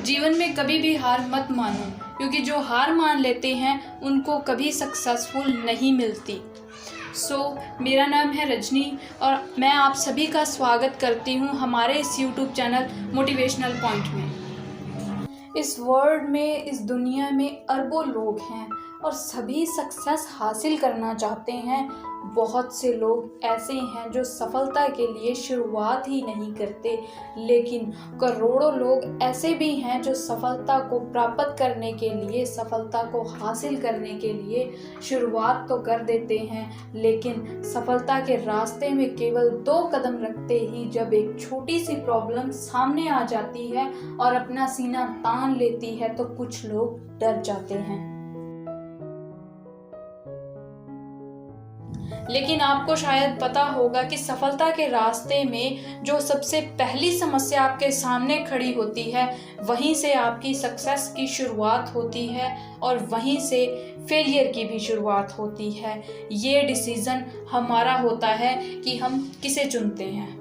जीवन में कभी भी हार मत मानो, क्योंकि जो हार मान लेते हैं उनको कभी सक्सेसफुल नहीं मिलती। मेरा नाम है रजनी और मैं आप सभी का स्वागत करती हूँ हमारे इस यूट्यूब चैनल मोटिवेशनल पॉइंट में। इस वर्ल्ड में, इस दुनिया में अरबों लोग हैं और सभी सक्सेस हासिल करना चाहते हैं। बहुत से लोग ऐसे हैं जो सफलता के लिए शुरुआत ही नहीं करते, लेकिन करोड़ों लोग ऐसे भी हैं जो सफलता को प्राप्त करने के लिए, सफलता को हासिल करने के लिए शुरुआत तो कर देते हैं, लेकिन सफलता के रास्ते में केवल 2 कदम रखते ही जब एक छोटी सी प्रॉब्लम सामने आ जाती है और अपना सीना तान लेती है तो कुछ लोग डर जाते हैं। लेकिन आपको शायद पता होगा कि सफलता के रास्ते में जो सबसे पहली समस्या आपके सामने खड़ी होती है, वहीं से आपकी सक्सेस की शुरुआत होती है और वहीं से फेलियर की भी शुरुआत होती है। ये डिसीजन हमारा होता है कि हम किसे चुनते हैं।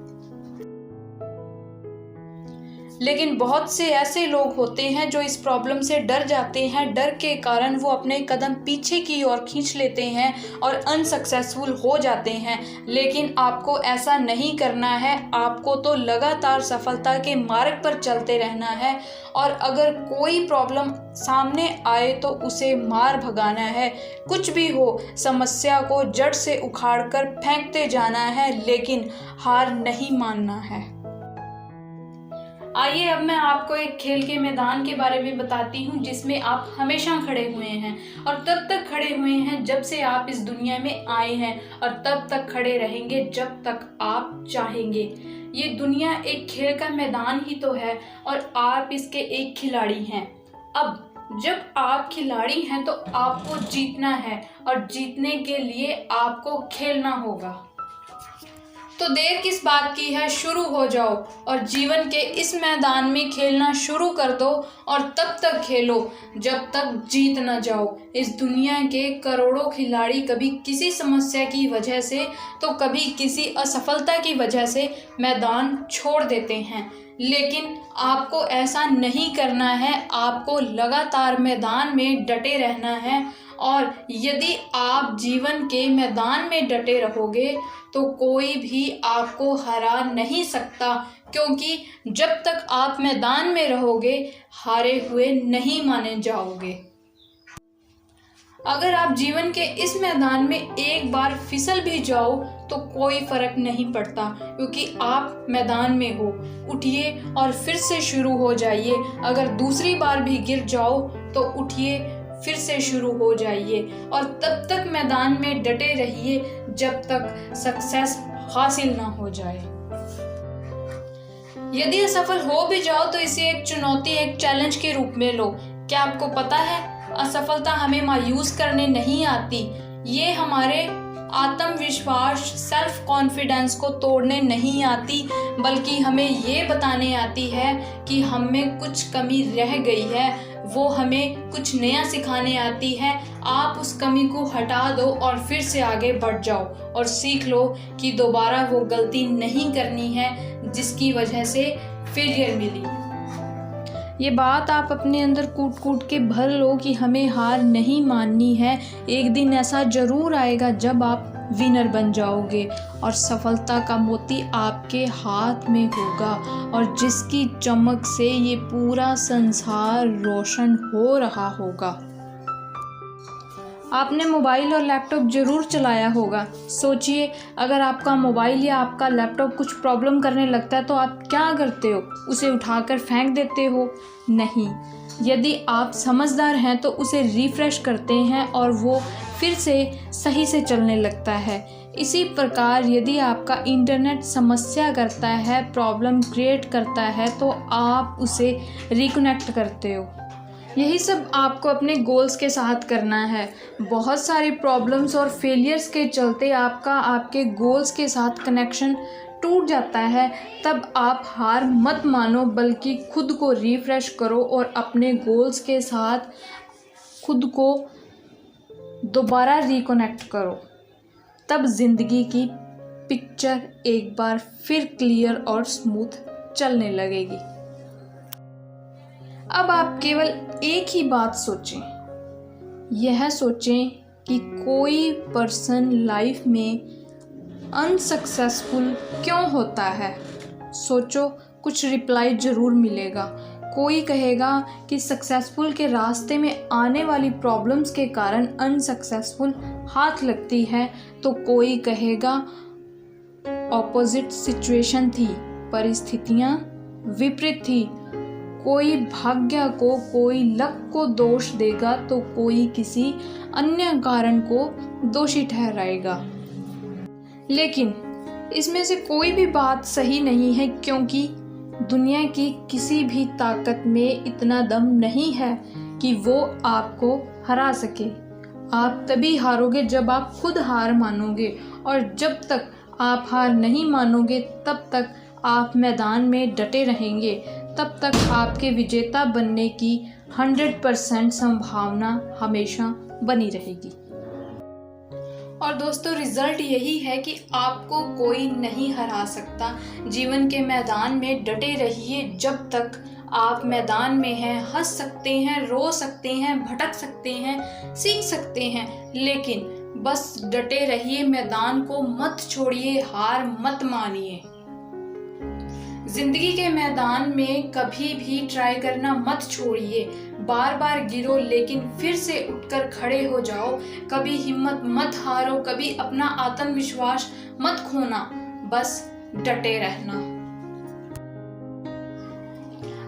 लेकिन बहुत से ऐसे लोग होते हैं जो इस प्रॉब्लम से डर जाते हैं। डर के कारण वो अपने कदम पीछे की ओर खींच लेते हैं और अनसक्सेसफुल हो जाते हैं। लेकिन आपको ऐसा नहीं करना है। आपको तो लगातार सफलता के मार्ग पर चलते रहना है और अगर कोई प्रॉब्लम सामने आए तो उसे मार भगाना है। कुछ भी हो, समस्या को जड़ से उखाड़कर फेंकते जाना है, लेकिन हार नहीं मानना है। आइए अब मैं आपको एक खेल के मैदान के बारे में बताती हूँ जिसमें आप हमेशा खड़े हुए हैं और तब तक खड़े हुए हैं जब से आप इस दुनिया में आए हैं और तब तक खड़े रहेंगे जब तक आप चाहेंगे। ये दुनिया एक खेल का मैदान ही तो है और आप इसके एक खिलाड़ी हैं। अब जब आप खिलाड़ी हैं तो आपको जीतना है और जीतने के लिए आपको खेलना होगा। तो देर किस बात की है, शुरू हो जाओ और जीवन के इस मैदान में खेलना शुरू कर दो और तब तक खेलो जब तक जीत न जाओ। इस दुनिया के करोड़ों खिलाड़ी कभी किसी समस्या की वजह से तो कभी किसी असफलता की वजह से मैदान छोड़ देते हैं, लेकिन आपको ऐसा नहीं करना है। आपको लगातार मैदान में डटे रहना है और यदि आप जीवन के मैदान में डटे रहोगे तो कोई भी आपको हरा नहीं सकता, क्योंकि जब तक आप मैदान में रहोगे हारे हुए नहीं माने जाओगे। अगर आप जीवन के इस मैदान में एक बार फिसल भी जाओ तो कोई फर्क नहीं पड़ता, क्योंकि आप मैदान में हो। उठिए और फिर से शुरू हो जाइए। अगर दूसरी बार भी गिर जाओ तो उठिए, फिर से शुरू हो जाइए और तब तक मैदान में डटे रहिए जब तक सक्सेस हासिल ना हो जाए। यदि असफल हो भी जाओ तो इसे एक चुनौती, एक चैलेंज के रूप में लो। क्या आपको पता है, असफलता हमें मायूस करने नहीं आती, ये हमारे आत्मविश्वास, सेल्फ कॉन्फिडेंस को तोड़ने नहीं आती, बल्कि हमें ये बताने आती है कि हम में कुछ कमी रह गई है। वो हमें कुछ नया सिखाने आती है। आप उस कमी को हटा दो और फिर से आगे बढ़ जाओ और सीख लो कि दोबारा वो गलती नहीं करनी है जिसकी वजह से फेलियर मिली। ये बात आप अपने अंदर कूट कूट के भर लो कि हमें हार नहीं माननी है। एक दिन ऐसा जरूर आएगा जब आप विनर बन जाओगे और सफलता का मोती आपके हाथ में होगा और जिसकी चमक से ये पूरा संसार रोशन हो रहा होगा। आपने मोबाइल और लैपटॉप जरूर चलाया होगा। सोचिए, अगर आपका मोबाइल या आपका लैपटॉप कुछ प्रॉब्लम करने लगता है तो आप क्या करते हो? उसे उठाकर फेंक देते हो? नहीं। यदि आप समझदार हैं तो उसे रिफ्रेश करते हैं और वो फिर से सही से चलने लगता है। इसी प्रकार यदि आपका इंटरनेट समस्या करता है, प्रॉब्लम क्रिएट करता है, तो आप उसे रिकनेक्ट करते हो। यही सब आपको अपने गोल्स के साथ करना है। बहुत सारी प्रॉब्लम्स और फेलियर्स के चलते आपके गोल्स के साथ कनेक्शन टूट जाता है, तब आप हार मत मानो, बल्कि खुद को रिफ्रेश करो और अपने गोल्स के साथ खुद को दोबारा रिकनेक्ट करो। तब ज़िंदगी की पिक्चर एक बार फिर क्लियर और स्मूथ चलने लगेगी। अब आप केवल एक ही बात सोचें, यह सोचें कि कोई पर्सन लाइफ में अनसक्सेसफुल क्यों होता है। सोचो, कुछ रिप्लाई ज़रूर मिलेगा। कोई कहेगा कि सक्सेसफुल के रास्ते में आने वाली प्रॉब्लम्स के कारण अनसक्सेसफुल हाथ लगती है, तो कोई कहेगा ऑपोजिट सिचुएशन थी, परिस्थितियाँ विपरीत थी। कोई भाग्य को, कोई लक को दोष देगा, तो कोई किसी अन्य कारण को दोषी ठहराएगा। लेकिन इसमें से कोई भी बात सही नहीं है, क्योंकि दुनिया की किसी भी ताकत में इतना दम नहीं है कि वो आपको हरा सके। आप तभी हारोगे जब आप खुद हार मानोगे, और जब तक आप हार नहीं मानोगे तब तक आप मैदान में डटे रहेंगे, तब तक आपके विजेता बनने की 100% संभावना हमेशा बनी रहेगी। और दोस्तों, रिजल्ट यही है कि आपको कोई नहीं हरा सकता। जीवन के मैदान में डटे रहिए जब तक आप मैदान में हैं। हंस सकते हैं, रो सकते हैं, भटक सकते हैं, सीख सकते हैं, लेकिन बस डटे रहिए। मैदान को मत छोड़िए, हार मत मानिए। जिंदगी के मैदान में कभी भी ट्राई करना मत छोड़िए। बार बार गिरो लेकिन फिर से उठकर खड़े हो जाओ। कभी हिम्मत मत हारो, कभी अपना आत्मविश्वास मत खोना, बस डटे रहना।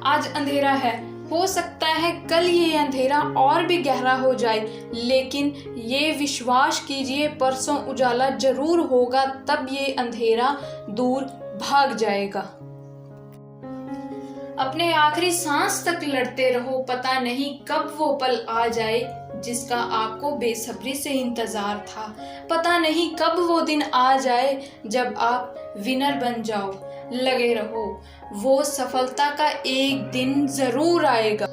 आज अंधेरा है, हो सकता है कल ये अंधेरा और भी गहरा हो जाए, लेकिन ये विश्वास कीजिए परसों उजाला जरूर होगा, तब ये अंधेरा दूर भाग जाएगा। अपने आखिरी सांस तक लड़ते रहो, पता नहीं कब वो पल आ जाए जिसका आपको बेसब्री से इंतजार था। पता नहीं कब वो दिन आ जाए जब आप विनर बन जाओ। लगे रहो, वो सफलता का एक दिन जरूर आएगा।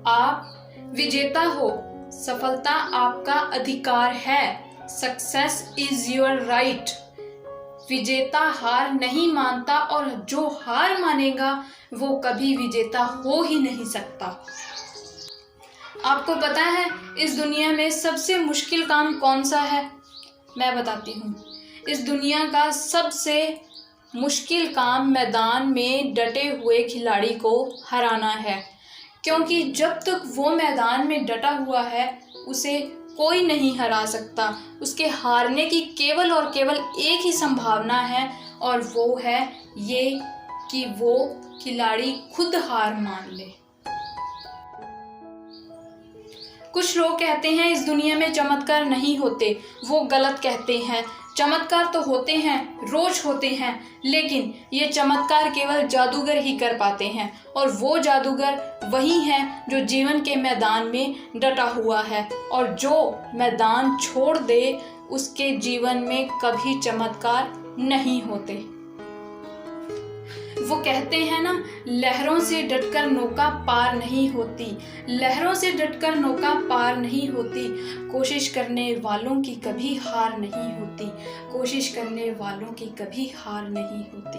आप विजेता हो, सफलता आपका अधिकार है। Success is your right. विजेता हार नहीं मानता, और जो हार मानेगा वो कभी विजेता हो ही नहीं सकता। आपको पता है इस दुनिया में सबसे मुश्किल काम कौन सा है? मैं बताती हूँ। इस दुनिया का सबसे मुश्किल काम मैदान में डटे हुए खिलाड़ी को हराना है, क्योंकि जब तक वो मैदान में डटा हुआ है उसे कोई नहीं हरा सकता। उसके हारने की केवल और केवल एक ही संभावना है, और वो है ये कि वो खिलाड़ी खुद हार मान ले। कुछ लोग कहते हैं इस दुनिया में चमत्कार नहीं होते, वो गलत कहते हैं। चमत्कार तो होते हैं, रोज होते हैं, लेकिन ये चमत्कार केवल जादूगर ही कर पाते हैं, और वो जादूगर वही है जो जीवन के मैदान में डटा हुआ है। और जो मैदान छोड़ दे उसके जीवन में कभी चमत्कार नहीं होते। वो कहते हैं ना, लहरों से डटकर नौका पार नहीं होती। लहरों से डटकर नौका पार नहीं होती। कोशिश करने वालों की कभी हार नहीं होती। कोशिश करने वालों की कभी हार नहीं होती।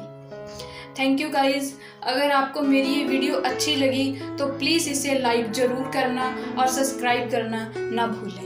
Thank you guys. अगर आपको मेरी ये वीडियो अच्छी लगी तो प्लीज़ इसे लाइक ज़रूर करना और सब्सक्राइब करना ना भूलें।